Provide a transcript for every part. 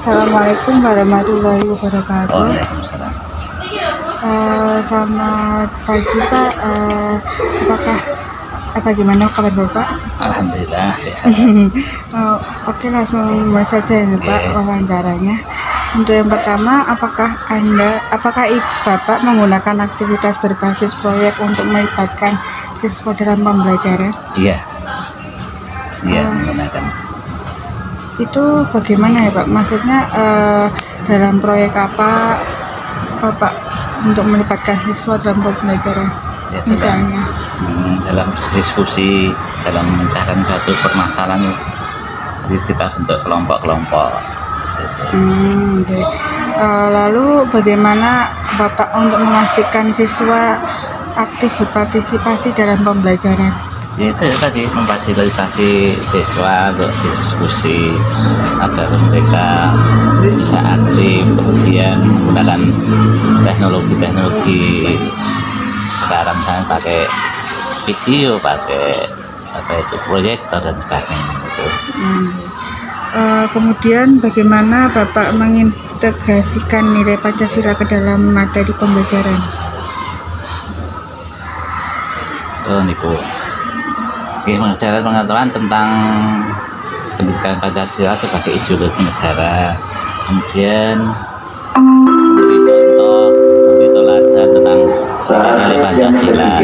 Assalamualaikum warahmatullahi wabarakatuh. Waalaikumsalam. Selamat pagi Pak. Apakah bagaimana kabar Bapak? Alhamdulillah sehat. Oke, langsung mulai saja ya Pak wawancaranya. Untuk yang pertama, apakah Bapak menggunakan aktivitas berbasis proyek untuk melibatkan siswa dalam pembelajaran? Iya, menggunakan. Itu bagaimana ya Pak? Maksudnya dalam proyek apa Bapak untuk melibatkan siswa dalam pembelajaran? Ya, Misalnya dalam diskusi, dalam mencari suatu permasalahan, jadi kita bentuk kelompok-kelompok. Gitu. Baik. Lalu bagaimana Bapak untuk memastikan siswa aktif berpartisipasi dalam pembelajaran? Ya itu tadi, memfasilitasi siswa untuk diskusi agar mereka bisa aktif, kemudian menggunakan teknologi sekarang, misalnya pakai video, pakai proyektor dan sebagainya gitu. Kemudian bagaimana Bapak mengintegrasikan nilai Pancasila ke dalam materi pembelajaran? Niku mengajarkan pengetahuan tentang pendidikan Pancasila sebagai ideologi negara, kemudian memberi contoh, memberi teladan tentang nilai Pancasila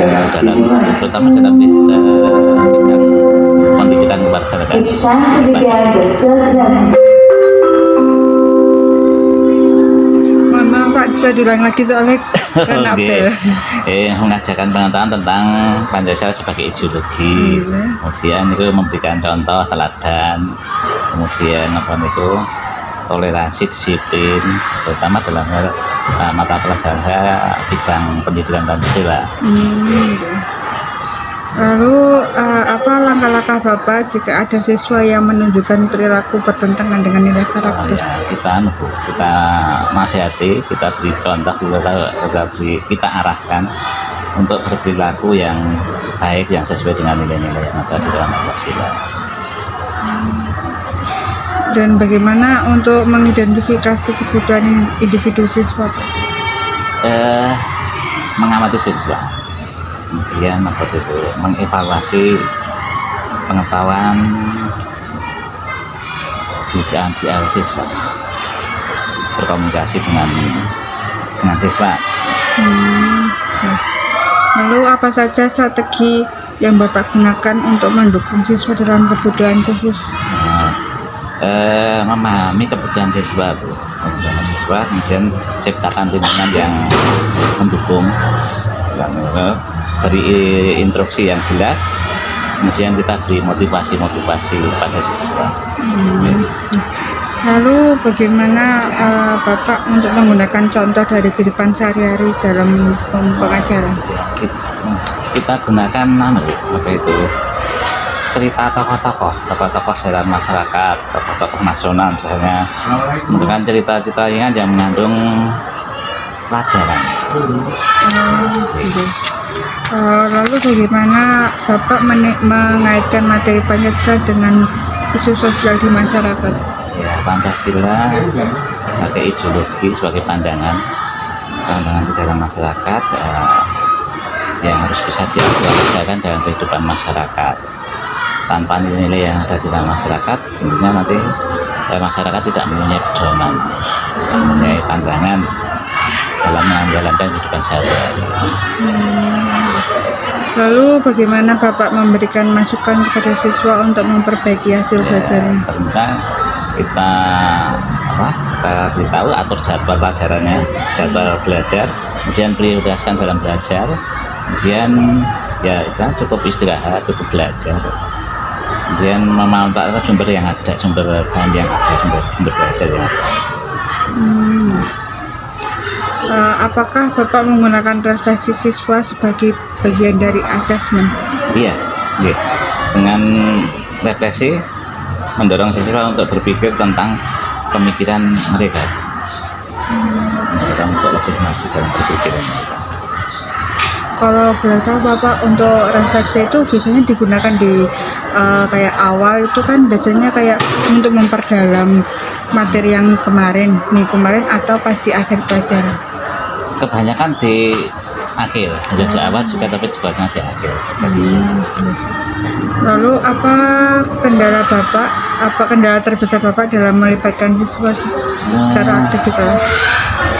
terutama dalam bidang pendidikan kewarganegaraan. Mohon maaf Pak, bisa diulang lagi soalnya karena apel. Mengajarkan pengetahuan tentang Pancasila sebagai ideologi, kemudian itu memberikan contoh teladan, kemudian toleransi, disiplin, terutama dalam mata pelajaran bidang pendidikan Pancasila. Lalu apa langkah-langkah Bapak jika ada siswa yang menunjukkan perilaku bertentangan dengan nilai karakter? Kita nasihati, kita beri contoh, kita arahkan untuk berperilaku yang baik, yang sesuai dengan nilai-nilai yang ada di dalam Pancasila. Dan bagaimana untuk mengidentifikasi kebutuhan individu siswa? Mengamati siswa, kemudian mengevaluasi pengetahuan di siswa, berkomunikasi dengan siswa. Lalu apa saja strategi yang Bapak gunakan untuk mendukung siswa dalam kebutuhan khusus? Memahami kebutuhan siswa, kemudian ciptakan lingkungan yang mendukung, beri instruksi yang jelas, kemudian kita beri motivasi pada siswa. Lalu bagaimana Bapak untuk menggunakan contoh dari kehidupan sehari-hari dalam pengajaran? Kita gunakan cerita tokoh-tokoh dalam masyarakat, tokoh-tokoh nasional misalnya, menggunakan cerita-cerita yang mengandung pelajaran. Lalu bagaimana Bapak mengaitkan materi Pancasila dengan isu sosial di masyarakat? Ya, Pancasila sebagai ideologi, sebagai pandangan di dalam masyarakat yang harus bisa diaplikasikan dalam kehidupan masyarakat. Tanpa nilai-nilai yang ada di dalam masyarakat, tentunya nanti masyarakat tidak mempunyai pedoman, tidak mempunyai pandangan dalam menjalankan kehidupan sehari-hari. Lalu bagaimana Bapak memberikan masukan kepada siswa untuk memperbaiki hasil belajarnya? Ternyata kita beritahu, atur jadwal pelajarannya, jadwal belajar, kemudian prioritaskan dalam belajar, kemudian ya cukup istirahat, cukup belajar, kemudian memanfaatkan sumber yang ada, sumber bahan yang ada, sumber belajar yang ada. Apakah Bapak menggunakan refleksi siswa sebagai bagian dari asesmen? Iya. Dengan refleksi mendorong siswa untuk berpikir tentang pemikiran mereka, mendorong untuk lebih maju dalam berpikir mereka. Kalau boleh tahu Bapak, untuk refleksi itu biasanya digunakan di kayak awal itu kan biasanya kayak untuk memperdalam materi yang kemarin, minggu kemarin, atau pas di akhir pelajaran. Kebanyakan di akhir, hanya di awal juga tapi juga di akhir. Lalu apa kendala terbesar Bapak dalam melibatkan siswa secara aktif di kelas?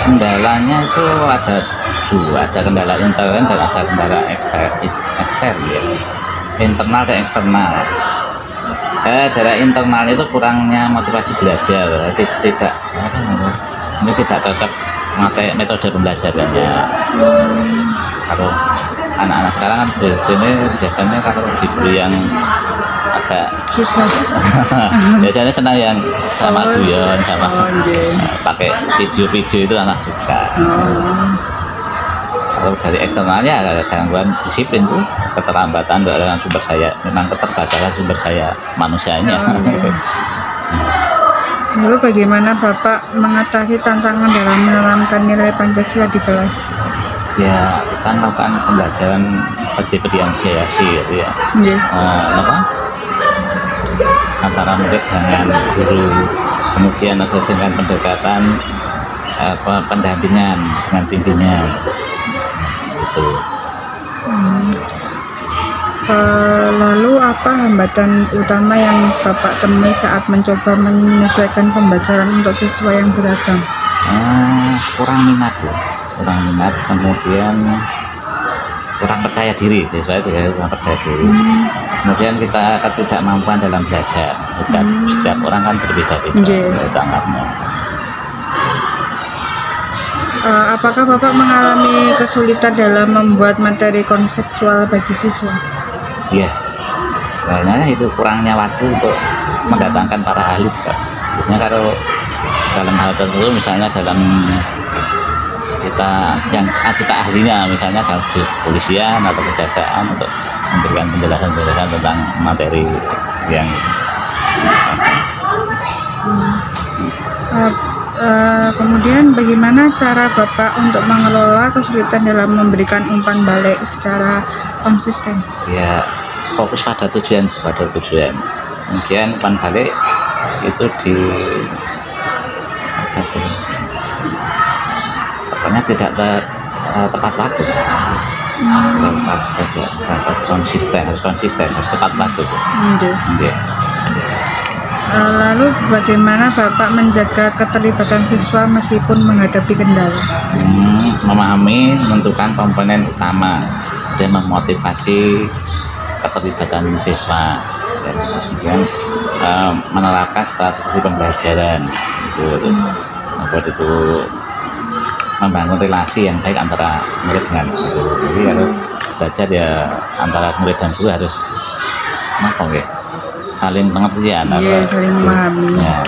Kendalanya itu ada dua, ada kendala internal dan ada kendala ekstern ya. Internal dan eksternal. Dari internal itu kurangnya motivasi belajar, tidak cocok metode pembelajarannya. Kalau anak-anak sekarang kan biasanya kalau diberi yang agak Susah. biasanya senang yang sama guyon sama pakai video-video itu anak suka. Kalau dari eksternalnya ada gangguan disiplin tuh, keterlambatan dalam sumber daya, memang keterbatasan sumber daya manusianya. Lalu bagaimana Bapak mengatasi tantangan dalam menanamkan nilai Pancasila di kelas? Ya, kita melakukan pembelajaran diferensiasi gitu ya. Antara murid dengan guru, kemudian ada dengan pendekatan pendampingan dengan pimpinan itu. Lalu apa hambatan utama yang Bapak temui saat mencoba menyesuaikan pembelajaran untuk siswa yang beragam? Kurang minat, kemudian kurang percaya diri, siswa itu ya, kurang percaya diri. Kemudian kita ketidakmampuan dalam belajar. Setiap orang kan berbeda-beda tangannya. Apakah Bapak mengalami kesulitan dalam membuat materi kontekstual bagi siswa? Iya, karena itu kurangnya waktu untuk mendatangkan para ahli. Biasanya kalau dalam hal tertentu, misalnya dalam kita ahlinya, misalnya dalam kepolisian atau kejaksaan, untuk memberikan penjelasan tentang materi yang kemudian bagaimana cara Bapak untuk mengelola kesulitan dalam memberikan umpan balik secara konsisten? Ya, fokus pada tujuan. Kemudian umpan balik itu tidak tepat waktu. Harus konsisten, harus tepat waktu. Lalu bagaimana Bapak menjaga keterlibatan siswa meskipun menghadapi kendala? Memahami, menentukan komponen utama dan memotivasi keterlibatan siswa, dan kemudian menerapkan strategi pembelajaran. Terus membuat itu membangun relasi yang baik antara murid dengan guru. Jadi kalau belajar ya antara murid dan guru harus saling pengertian, saling memahami. Ya,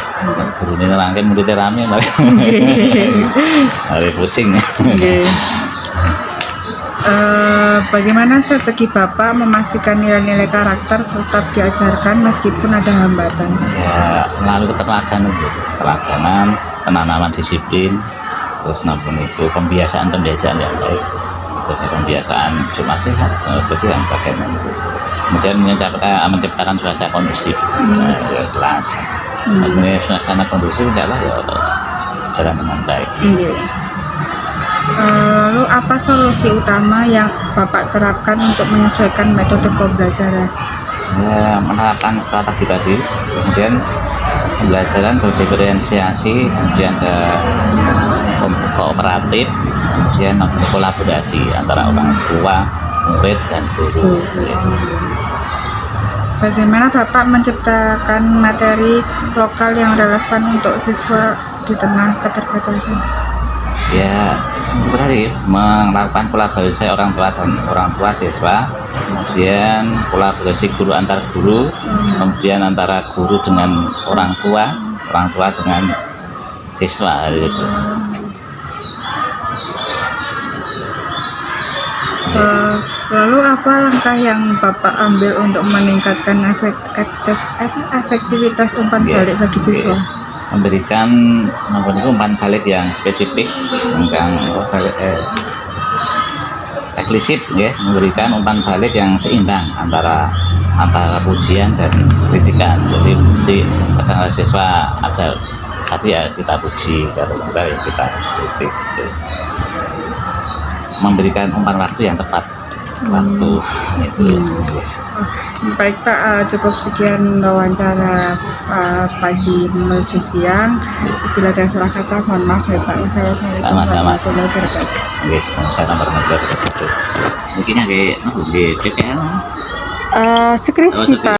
guru ini rangkai, muridnya rame, hari pusing. Bagaimana strategi Bapak memastikan nilai-nilai karakter tetap diajarkan meskipun ada hambatan? Ya, melalui keteladanan, penanaman disiplin, terus itu pembiasaan yang baik, terus pembiasaan Jumat sehat, bersih dan sebagainya. Kemudian menciptakan suasana kondusif kelas. Kemudian suasana kondusif adalah ya jalan dengan baik. Lalu apa solusi utama yang Bapak terapkan untuk menyesuaikan metode pembelajaran? Ya, menerapkan strategi tadi, kemudian pembelajaran berdiferensiasi, kemudian ada kooperatif, kemudian kolaborasi antara orang tua, murid dan guru. Bagaimana Bapak menciptakan materi lokal yang relevan untuk siswa di tengah keterbatasan? Ya, tadi melakukan kolaborasi orang tua siswa, kemudian kolaborasi guru antar guru, kemudian antara guru dengan orang tua dengan siswa gitu. Lalu apa langkah yang Bapak ambil untuk meningkatkan efektivitas umpan balik bagi siswa? Memberikan umpan balik yang spesifik tentang eksklusif ya, memberikan umpan balik yang seimbang antara pujian dan kritikan. Jadi puji kadang siswa ada satu ya kita puji, kalau enggak ya kita kritik gitu. Memberikan umpan waktu yang tepat waktu itu. Baik Pak, cukup sekian wawancara pagi menuju siang. Bila ada salah kata, mohon maaf ya Pak. Wassalamualaikum Sama-sama. warahmatullahi wabarakatuh. Oke, saya warahmatullahi wabarakatuh. Mungkin yang di PPL Skripsi Pak.